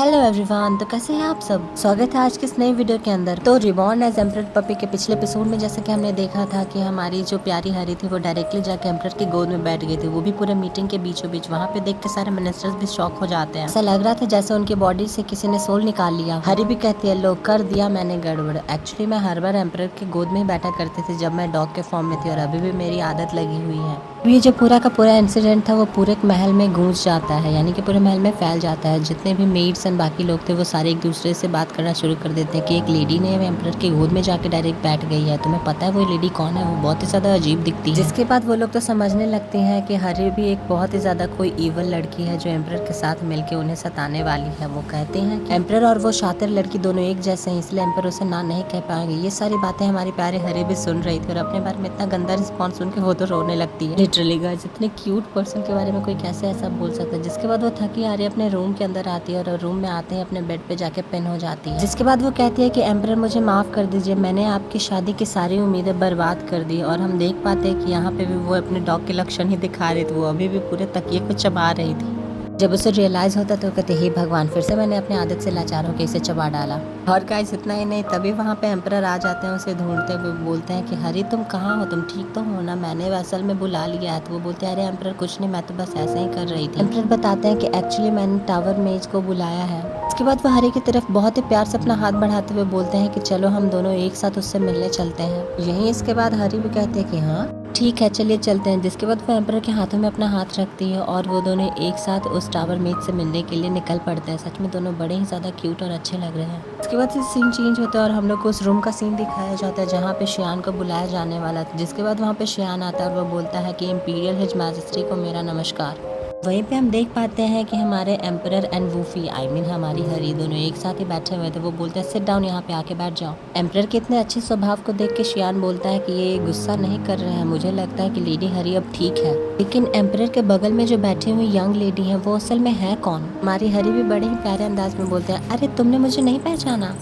Hello everyone, तो कैसे हैं आप सब। स्वागत है आज के इस नई वीडियो के अंदर। तो रिबॉर्न एज एम्परर पपी के पिछले एपिसोड में जैसे कि हमने देखा था कि हमारी जो प्यारी हरी थी वो डायरेक्टली जाके एम्परर की गोद में बैठ गई थी, वो भी पूरे मीटिंग के बीचों बीच। वहाँ पे देख के सारे मिनिस्टर्स भी शॉक हो जाते हैं। ऐसा लग रहा था जैसे उनकी बॉडी से किसी ने सोल निकाल लिया। हरी भी कहती है लो कर दिया मैंने गड़बड़। एक्चुअली मैं हर बार एम्परर की गोद में ही बैठा करती थी जब मैं डॉग के फॉर्म में थी, और अभी भी मेरी आदत लगी हुई है। ये जो पूरा का पूरा इंसिडेंट था वो पूरे महल में गूंज जाता है, यानी कि पूरे महल में फैल जाता है। जितने भी मेड्स एंड बाकी लोग थे वो सारे एक दूसरे से बात करना शुरू कर देते हैं कि एक लेडी ने एम्परर की गोद में जाके डायरेक्ट बैठ गई है। तुम्हें पता है वो लेडी कौन है? वो बहुत ही ज्यादा अजीब दिखती है। जिसके बाद वो लोग तो समझने लगते हैं कि हरी भी एक बहुत ही ज्यादा कोई ईवल लड़की है जो एम्परर के साथ मिलकर उन्हें सताने वाली है। वो कहते हैं कि एम्परर और वो शातिर लड़की दोनों एक जैसे हैं, इसलिए एम्परर उसे ना नहीं कह पाएंगे। ये सारी बातें हमारी प्यारे हरी भी सुन रही थी और अपने बारे में इतना गंदा रिस्पॉन्स सुन के वो तो रोने लगती है। लिटरली गाइस, इतने क्यूट पर्सन के बारे में कोई कैसे ऐसा बोल सकता है। जिसके बाद वो थकी हारी अपने रूम के अंदर आती है और रूम में आते ही अपने बेड पे जाके पिन हो जाती है। जिसके बाद वो कहती है कि एम्परर मुझे माफ कर दीजिए, मैंने आपकी शादी की सारी उम्मीदें बर्बाद कर दी। और हम देख पाते हैं कि यहाँ पे भी वो अपने डॉग के लक्षण ही दिखा रही थी। वो अभी भी पूरे तकिए को चबा रही थी। जब उसे रियलाइज होता तो कहते हे भगवान, फिर से मैंने अपनी आदत से लाचार होकर इसे चबा डाला। और गाइस इतना ही नहीं, तभी वहाँ पे एम्परर आ जाते हैं उसे ढूंढते हुए। बोलते हैं कि हरी तुम कहाँ हो, तुम ठीक तो हो ना? मैंने असल में बुला लिया है। तो वो बोलते हैं अरे एम्परर कुछ नहीं, मैं तो बस ऐसे ही कर रही थी। एम्परर बताते हैं कि एक्चुअली मैंने टावर मेज को बुलाया है। इसके बाद वो हरी की तरफ बहुत ही प्यार से अपना हाथ बढ़ाते हुए बोलते हैं कि चलो हम दोनों एक साथ उससे मिलने चलते हैं। यही इसके बाद हरी भी कहते हैं कि हाँ ठीक है चलिए चलते हैं। जिसके बाद वो एम्परर के हाथों में अपना हाथ रखती है और वो दोनों एक साथ उस टावर मेज से मिलने के लिए निकल पड़ते हैं। सच में दोनों बड़े ही ज्यादा क्यूट और अच्छे लग रहे हैं। इसके बाद सीन चेंज होता है और हम लोग को उस रूम का सीन दिखाया जाता है जहाँ पे शियान को बुलाया जाने वाला था। जिसके बाद वहाँ पे शियान आता है और वो बोलता है कि इम्पीरियल हिज मैजेस्टी को मेरा नमस्कार। वहीं पे हम देख पाते हैं कि हमारे एम्परर एंड वूफी हमारी हरी दोनों एक साथ ही बैठे हुए थे। वो बोलते हैं सिट डाउन, यहाँ पे आके बैठ जाओ। एम्परर के इतने अच्छे स्वभाव को देख के शियान बोलता है कि ये गुस्सा नहीं कर रहे हैं, मुझे लगता है कि लेडी हरी अब ठीक है। लेकिन एम्परर के बगल में जो बैठी हुई यंग लेडी है वो असल में है कौन? हमारी हरी भी बड़े ही प्यारे अंदाज में बोलते हैं अरे तुमने मुझे नहीं पहचाना।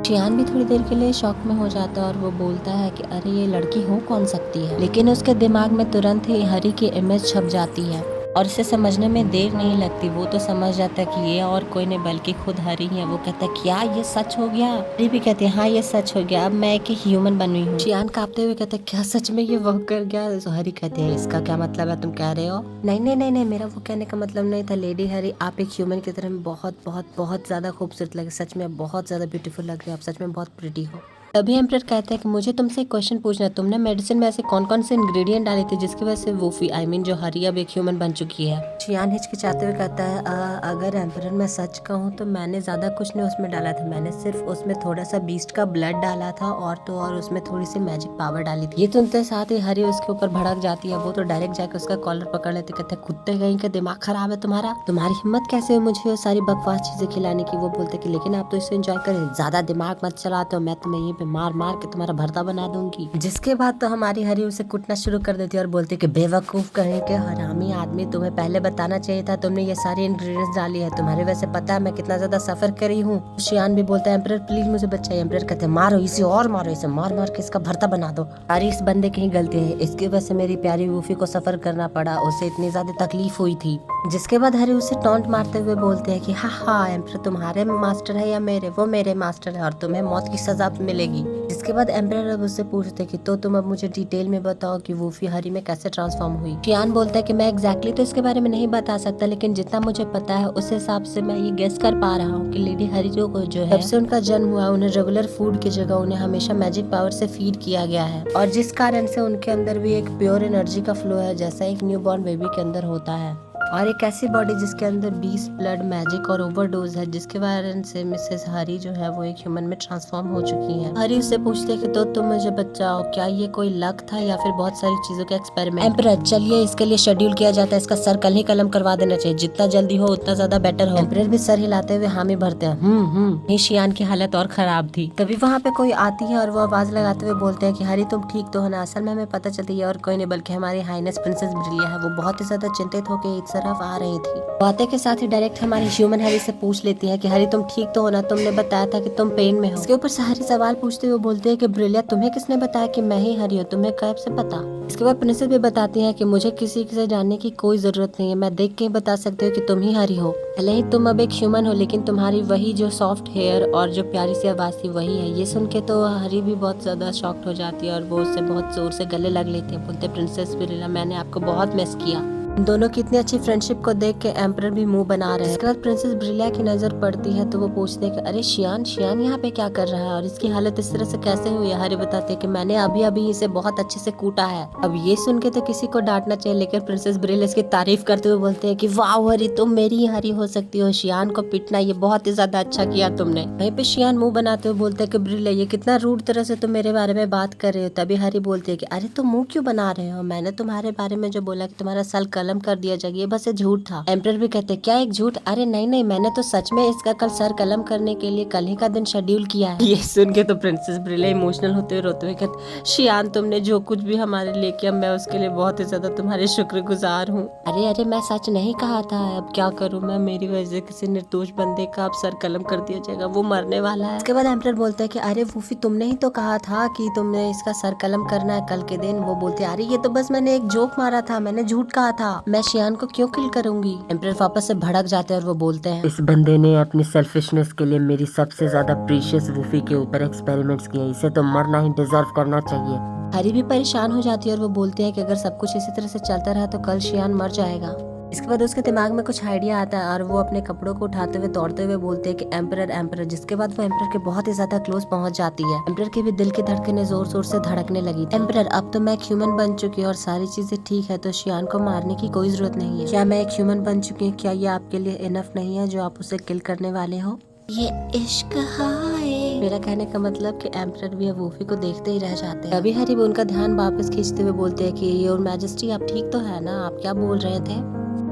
शियान भी थोड़ी देर के लिए शॉक में हो जाता है और वो बोलता है कि अरे ये लड़की हो कौन सकती है। लेकिन उसके दिमाग में तुरंत ही हरी की इमेज छप जाती है और इसे समझने में देर नहीं लगती। वो तो समझ जाता है कि ये और कोई नहीं बल्कि खुद हरी है। वो कहता है क्या ये सच हो गया? हरी भी कहती है हाँ ये सच हो गया, अब मैं एक ह्यूमन बनी हूँ। शियान कांपते हुए कहते हैं क्या सच में ये वो कर गया? तो हरी कहते हैं इसका क्या मतलब है, तुम कह रहे हो? नहीं नहीं नहीं नहीं, मेरा वो कहने का मतलब नहीं था लेडी हरी, आप एक ह्यूमन की तरह बहुत बहुत बहुत ज्यादा खूबसूरत लगे। सच में बहुत ज्यादा ब्यूटीफुल लग रही हो आप, सच में बहुत प्रिटी हो। तभी एम्परर कहता है कि मुझे तुमसे एक क्वेश्चन पूछना है, तुमने मेडिसिन में ऐसे कौन कौन से इंग्रेडिएंट डाले थे जिसकी वजह से वूफी जो हरी अब एक ह्यूमन बन चुकी है? शियान हिचकिचाते हुए कहता है अगर एम्परर मैं सच कहूँ तो मैंने ज्यादा कुछ नहीं उसमें डाला था। मैंने सिर्फ उसमें थोड़ा सा बीस्ट का ब्लड डाला था और तो और उसमें थोड़ी सी मैजिक पावर डाली थी। ये सुनते साथ ही हरी उसके ऊपर भड़क जाती है। वो तो डायरेक्ट जाके उसका कॉलर पकड़ लेते, कहते कुत्ते कहीं का दिमाग खराब है तुम्हारा, तुम्हारी हिम्मत कैसे हुई मुझे वो सारी बकवास चीजें खिलाने की? वो बोलते कि लेकिन आप तो इसे एंजॉय करें, ज्यादा दिमाग मत चलाते हो, मैं तुम्हें ये मार मार के तुम्हारा भरता बना दूंगी। जिसके बाद तो हमारी हरी उसे कुटना शुरू कर देती है और बोलती है कि बेवकूफ कहीं के हरामी आदमी, तुम्हें पहले बताना चाहिए था, तुमने ये सारी इंग्रेडिएंट्स डाली है, तुम्हारे वैसे पता है मैं कितना ज्यादा सफर करी हूँ। शियान भी बोलता है एम्परर प्लीज मुझे बचाइए। एम्परर कहते हैं मारो इसे और मारो इसे, मार मार के इसका भरता बना दो। सारी इस बंदे की ही गलती है, इसकी वजह से मेरी प्यारी वूफी को सफर करना पड़ा, उसे इतनी ज्यादा तकलीफ हुई थी। जिसके बाद हरी उसे टॉन्ट मारते हुए बोलते हैं कि हाँ एम्परर तुम्हारे मास्टर है या मेरे? वो मेरे मास्टर है और तुम्हें मौत की सजा मिलेगी। जिसके बाद एम्परर अब उससे पूछते कि तो तुम अब मुझे डिटेल में बताओ कि वूफी हरी में कैसे ट्रांसफॉर्म हुई। शियान बोलता है कि मैं एग्जैक्टली तो इसके बारे में नहीं बता सकता, लेकिन जितना मुझे पता है उस हिसाब से मैं ये गेस कर पा रहा हूँ कि लेडी हरी जो है जब से उनका जन्म हुआ उन्हें रेगुलर फूड की जगह उन्हें हमेशा मैजिक पावर से फीड किया गया है, और जिस कारण से उनके अंदर भी एक प्योर एनर्जी का फ्लो है जैसा एक न्यू बॉर्न बेबी के अंदर होता है, और एक ऐसी बॉडी जिसके अंदर 20 ब्लड मैजिक और ओवरडोज है, जिसके कारण से मिसेस हरी जो है वो एक ह्यूमन में ट्रांसफॉर्म हो चुकी है। हरी उससे पूछते कि तो तुम मुझे बचाओ, क्या ये कोई लक था या फिर बहुत सारी चीजों का एक्सपेरिमेंट? एम्परर चलिए इसके लिए शेड्यूल किया जाता है, इसका सर कल ही कलम करवा देना चाहिए, जितना जल्दी हो उतना ज्यादा बेटर हो। एम्परर भी सर हिलाते हुए हामी भरते हैं। शियान की हालत और खराब थी। तभी वहाँ पे कोई आती है और वो आवाज लगाते हुए बोलते हैं कि हरी तुम ठीक तो हो ना? असल में हमें पता चलती है और कोई नहीं बल्कि हमारी हाइनेस प्रिंसेस ब्रिलिया है। वो बहुत ही ज्यादा चिंतित होकर इस तरफ आ रही थी। बातें के साथ ही डायरेक्ट हमारी ह्यूमन हैरी से पूछ लेती है कि हैरी तुम ठीक तो हो ना, तुमने बताया था कि तुम पेन में हो। इसके ऊपर से हैरी सवाल पूछते हुए बोलते हैं कि ब्रिलिया तुम्हें किसने बताया कि मैं ही हैरी हूँ, तुम्हें कब से पता। इसके बाद प्रिंसेस भी बताती है कि मुझे किसी से जानने की कोई जरूरत नहीं है, मैं देख के ही बता सकती हूँ कि तुम ही हैरी हो। भले ही तुम अब एक ह्यूमन हो लेकिन तुम्हारी वही जो सॉफ्ट हेयर और जो प्यारी सी आवाज थी वही है। ये सुन के तो हैरी भी बहुत ज्यादा शॉक्ड हो जाती है और वो उससे बहुत जोर से गले लग लेते हैं। बोलते प्रिंसेस ब्रिलिया मैंने आपको बहुत मिस किया। दोनों की इतनी अच्छी फ्रेंडशिप को देख के एम्परर भी मुंह बना रहे हैं। इसके बाद प्रिंसेस ब्रिलिया की नजर पड़ती है तो वो पूछते हैं कि अरे शियान यहाँ पे क्या कर रहा है और इसकी हालत इस तरह से कैसे हुई है। हैरी बताते हैं कि मैंने अभी इसे बहुत अच्छे से कूटा है। अब ये सुन के तो किसी को डांटना चाहिए लेकिन प्रिंसेस ब्रिलिया इसकी तारीफ करते हुए बोलते हैं कि वाह हैरी तुम मेरी ही हैरी हो सकती हो, शियान को पीटना ये बहुत ही ज्यादा अच्छा किया तुमने। वहीं पे शियान मुंह बनाते हुए बोलते हैं कि ब्रिलिया ये कितना रूड तरह से तुम मेरे बारे में बात कर रहे हो। तभी हैरी बोलते हैं कि अरे तुम मुंह क्यों बना रहे हो, मैंने तुम्हारे बारे में जो बोला कि तुम्हारा सर कलम कर दिया जाएगा ये बस झूठ था। एम्परर भी कहते क्या एक झूठ, अरे नहीं मैंने तो सच में इसका कल सर कलम करने के लिए कल ही का दिन शेड्यूल किया है। ये सुन के तो प्रिंसेस ब्रिलिया इमोशनल होते हुए रोते हुए कहते शियान तुमने जो कुछ भी हमारे लिए किया मैं उसके लिए बहुत ही ज्यादा तुम्हारे शुक्रगुजार हूँ। अरे मैं सच नहीं कहा था, अब क्या करूँ मैं, मेरी वजह से किसी निर्दोष बंदे का अब सर कलम कर दिया जाएगा, वो मरने वाला है। इसके बाद एम्परर बोलता है कि अरे वूफी तुमने ही तो कहा था कि तुमने इसका सर कलम करना है कल के दिन। वो बोलते अरे ये तो बस मैंने एक जोक मारा था, मैंने झूठ कहा था, मैं शियान को क्यों किल करूंगी। एम्परर वापस से भड़क जाते हैं और वो बोलते हैं इस बंदे ने अपनी सेल्फिशनेस के लिए मेरी सबसे ज्यादा प्रीशियस वूफी के ऊपर एक्सपेरिमेंट्स किए, इसे तो मरना ही डिजर्व करना चाहिए। हैरी भी परेशान हो जाती है और वो बोलते हैं कि अगर सब कुछ इसी तरह से चलता रहा तो कल शियान मर जाएगा। इसके बाद उसके दिमाग में कुछ आइडिया आता है और वो अपने कपड़ों को उठाते हुए दौड़ते हुए बोलते हैं कि एम्परर। जिसके बाद वो एम्परर के बहुत ही ज्यादा क्लोज पहुंच जाती है। एम्परर के भी दिल की धड़कनें जोर जोर से धड़कने लगी थी। एम्परर अब तो मैं एक ह्यूमन बन चुकी हूँ और सारी चीजें ठीक है तो शियान को मारने की कोई जरूरत नहीं है। क्या मैं एक ह्यूमन बन चुकी हूँ, क्या ये आपके लिए इनफ नहीं है जो आप उसे किल करने वाले हो। ये इश्क है। मेरा कहने का मतलब कि एम्परर भी अब वूफी को देखते ही रह जाते हैं। अभी हैरी उनका ध्यान वापस खींचते हुए बोलते हैं कि योर मैजेस्टी आप ठीक तो है ना, आप क्या बोल रहे थे।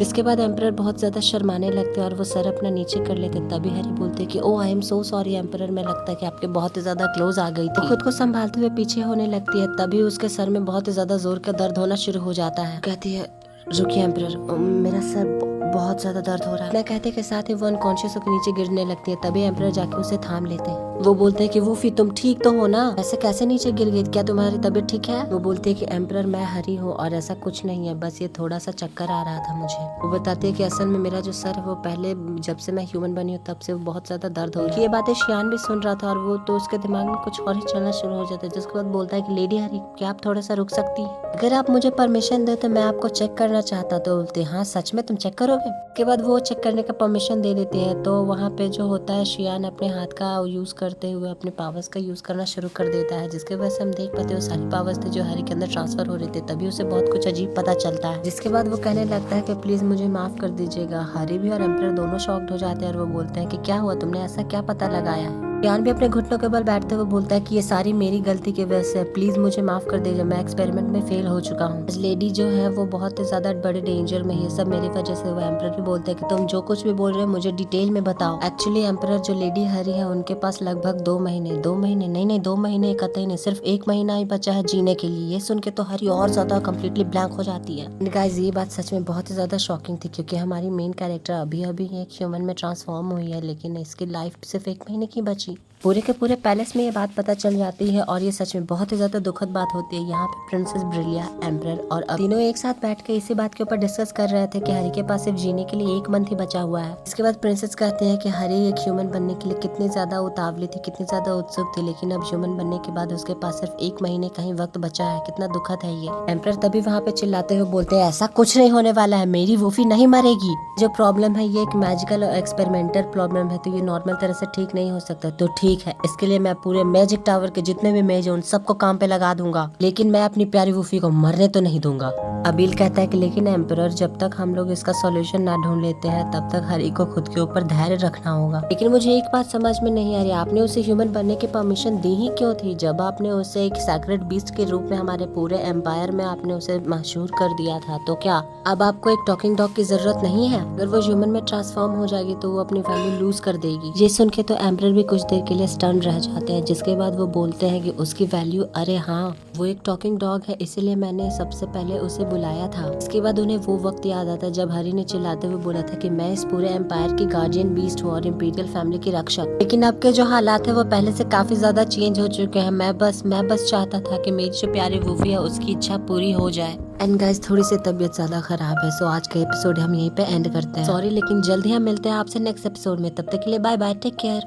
इसके बाद एम्परर बहुत ज्यादा शर्माने लगते हैं और वो सर अपना नीचे कर लेते। तभी हैरी बोलते हैं कि oh I am so sorry emperor, मैं लगता है कि आपके बहुत ही ज्यादा क्लोज आ गई थी। खुद को संभालते हुए पीछे होने लगती है। तभी उसके सर में बहुत ही ज्यादा जोर का दर्द होना शुरू हो जाता है। कहती है रुकिए एम्परर, मेरा सर बहुत ज्यादा दर्द हो रहा है। मैं कहते के साथ ही वो अनकॉन्शियस होकर नीचे गिरने लगती है। तभी एम्परर जाके उसे थाम लेते हैं। वो बोलते हैं कि वूफी तुम ठीक तो हो ना, ऐसे कैसे नीचे गिर गई, क्या तुम्हारी तबीयत ठीक है। वो बोलते हैं कि एम्परर मैं हरी हूँ और ऐसा कुछ नहीं है, बस ये थोड़ा सा चक्कर आ रहा था मुझे। वो बताते हैं कि असल में मेरा जो सर है वो पहले जब से मैं ह्यूमन बनी हूँ तब से वो बहुत ज्यादा दर्द हो रही है। ये बातें शियान भी सुन रहा था और वो तो उसके दिमाग में कुछ और ही चलना शुरू हो जाता है। जिसके बाद बोलता है कि लेडी हरी क्या आप थोड़ा सा रुक सकती है, अगर आप मुझे परमिशन दे तो मैं आपको चेक करना चाहता। तो बोलते हाँ सच में तुम चेक करोगे। उसके बाद वो चेक करने का परमिशन दे देते हैं। तो वहाँ पे जो होता है शियान अपने हाथ का यूज करते हुए अपने पावर्स का यूज करना शुरू कर देता है, जिसके वजह से हम देख पाते हैं वो सारी पावर्स थे जो हैरी के अंदर ट्रांसफर हो रहे थे। तभी उसे बहुत कुछ अजीब पता चलता है। जिसके बाद वो कहने लगता है कि प्लीज मुझे माफ कर दीजिएगा। हैरी भी और एम्परर दोनों शॉक्ड हो जाते हैं और वो बोलते हैं कि क्या हुआ, तुमने ऐसा क्या पता लगाया है। शियान भी अपने घुटनों के बल बैठते हुए बोलता है कि ये सारी मेरी गलती की वजह से, प्लीज मुझे माफ कर दीजिए, मैं एक्सपेरिमेंट में फेल हो चुका हूँ। लेडी जो है वो बहुत ही ज्यादा बड़े डेंजर में, ये सब मेरी वजह से हुआ। एम्परर भी बोलते हैं कि तुम जो कुछ भी बोल रहे हो मुझे डिटेल में बताओ। एक्चुअली एम्परर जो लेडी हैरी है उनके पास लगभग 2 महीने नहीं 2 महीने कतई नहीं, सिर्फ 1 महीना ही बचा है जीने के लिए। ये सुन के तो हैरी और ज्यादा कम्प्लीटली ब्लैंक हो जाती है। गाइस ये बात सच में बहुत ही ज्यादा शॉकिंग थी क्योंकि हमारी मेन कैरेक्टर अभी एक ह्यूमन में ट्रांसफॉर्म हुई है लेकिन इसकी लाइफ सिर्फ 1 महीने की बची। पूरे के पूरे पैलेस में ये बात पता चल जाती है और ये सच में बहुत ही ज्यादा दुखद बात होती है। यहाँ पे प्रिंसेस ब्रिलिया, एम्परर और तीनों एक साथ बैठ के इसी बात के ऊपर डिस्कस कर रहे थे कि हैरी के पास सिर्फ जीने के लिए 1 मंथ ही बचा हुआ है। इसके बाद प्रिंसेस कहते हैं कि हैरी एक ह्यूमन बनने के लिए कितनी ज्यादा उतावली थी, कितनी ज्यादा उत्सुक थी, लेकिन अब ह्यूमन बनने के बाद उसके पास सिर्फ 1 महीने का ही वक्त बचा है। कितना दुखद है ये। एम्परर तभी वहाँ पे चिल्लाते हुए बोलते हैं ऐसा कुछ नहीं होने वाला है, मेरी वूफी नहीं मरेगी। जो प्रॉब्लम है ये एक मैजिकल और एक्सपेरिमेंटल प्रॉब्लम है तो ये नॉर्मल तरह से ठीक नहीं हो सकता। तो ठीक है, इसके लिए मैं पूरे मैजिक टावर के जितने भी मेज हैं उन सबको काम पे लगा दूंगा, लेकिन मैं अपनी प्यारी वूफी को मरने तो नहीं दूंगा। अबील कहता है कि लेकिन एम्परर जब तक हम लोग इसका सॉल्यूशन ना ढूंढ लेते हैं तब तक हैरी को खुद के ऊपर धैर्य रखना होगा। लेकिन मुझे एक बात समझ में नहीं आ रही, आपने उसे ह्यूमन बनने की परमिशन दी ही क्यों थी जब आपने उसे एक सैक्रेड बीस्ट के रूप में हमारे पूरे एम्पायर में आपने उसे मशहूर कर दिया था। तो क्या अब आपको एक टॉकिंग डॉग की जरूरत नहीं है? अगर वो ह्यूमन में ट्रांसफॉर्म हो जाएगी तो वो अपनी वैल्यू लूज कर देगी। ये सुन के तो एम्परर भी कुछ देर के लिए स्टन रह जाते हैं, जिसके बाद वो बोलते हैं कि उसकी वैल्यू, अरे हाँ वो एक टॉकिंग डॉग है, इसीलिए मैंने सबसे पहले उसे बुलाया था। इसके बाद उन्हें वो वक्त याद आता है जब हरी ने चिल्लाते हुए बोला था कि मैं इस पूरे एम्पायर की गार्जियन बीस्ट हूँ और इम्पीरियल फैमिली की रक्षक। लेकिन अब के जो हालात है वो पहले से काफी ज्यादा चेंज हो चुके हैं। मैं बस चाहता था कि मेरी जो प्यारी वूफी है उसकी इच्छा पूरी हो जाए। एंड गाइस थोड़ी सी तबीयत ज्यादा खराब है, सो आज का एपिसोड हम यहीं पे एंड करते हैं। सॉरी, लेकिन जल्द ही हम मिलते हैं आपसे नेक्स्ट एपिसोड में। तब तक के लिए बाय बाय, टेक केयर।